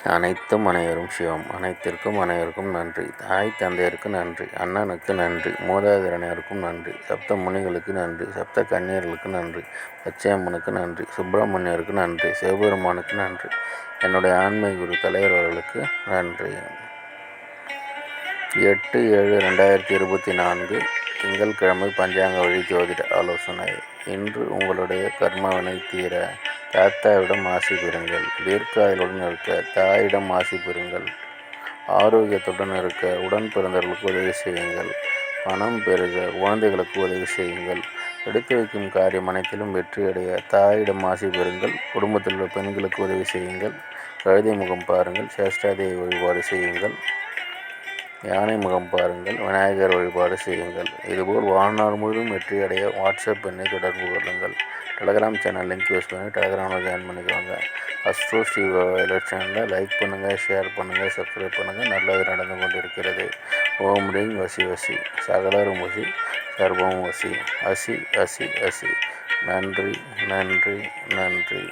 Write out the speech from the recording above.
அனைத்தும் அனைவரும் சிவம். அனைத்திற்கும் அனைவருக்கும் நன்றி. தாய் தந்தையருக்கு நன்றி. அண்ணனுக்கு நன்றி. மூதாதையர் அனைவருக்கும் நன்றி. சப்த முனிகளுக்கு நன்றி. சப்த கன்னியர்களுக்கு நன்றி. பச்சையம்மனுக்கு நன்றி. சுப்பிரமணியருக்கு நன்றி. சிவபெருமானுக்கு நன்றி. என்னுடைய ஆன்மீக குரு தலைவர் அவர்களுக்கு நன்றி. 8/7/2024 திங்கட்கிழமை பஞ்சாங்க வழி ஜோதிட ஆலோசனை. இன்று உங்களுடைய கர்மவினை தீர தாத்தாவிடம் ஆசி பெறுங்கள். தீர்க்காயுடன் இருக்க தாயிடம் ஆசி பெறுங்கள். ஆரோக்கியத்துடன் இருக்க உடன் பிறந்தவர்களுக்கு உதவி செய்யுங்கள். பணம் பெருக குழந்தைகளுக்கு உதவி செய்யுங்கள். எடுத்து வைக்கும் காரியம் அனைத்திலும் வெற்றியடைய தாயிடம் ஆசி பெறுங்கள். குடும்பத்தில் உள்ள பெண்களுக்கு உதவி செய்யுங்கள். கழுதை முகம் பாருங்கள். சேஷ்டாதேவி வழிபாடு செய்யுங்கள். யானை முகம் பாருங்கள். விநாயகர் வழிபாடு செய்யுங்கள். இதுபோல் வாழ்நாள் முழுவதும் வெற்றியடைய வாட்ஸ்அப் எண்ணை தொடர்பு கொள்ளுங்கள். டெலகிராம் சேனல் லிங்க் யூஸ் பண்ணி டெலகிராமில் ஜாயின் பண்ணிக்கோங்க. அஸ்ட்ரோ ஸ்ரீ எலக்ட்ரானில் லைக் பண்ணுங்கள், ஷேர் பண்ணுங்கள், சப்ஸ்கிரைப் பண்ணுங்கள். நல்லது நடந்து கொண்டிருக்கிறது. ஓம் ரீங் வசி வசி சகலரும் வசி சர்வம் வசி அசி அசி அசி. நன்றி நன்றி நன்றி.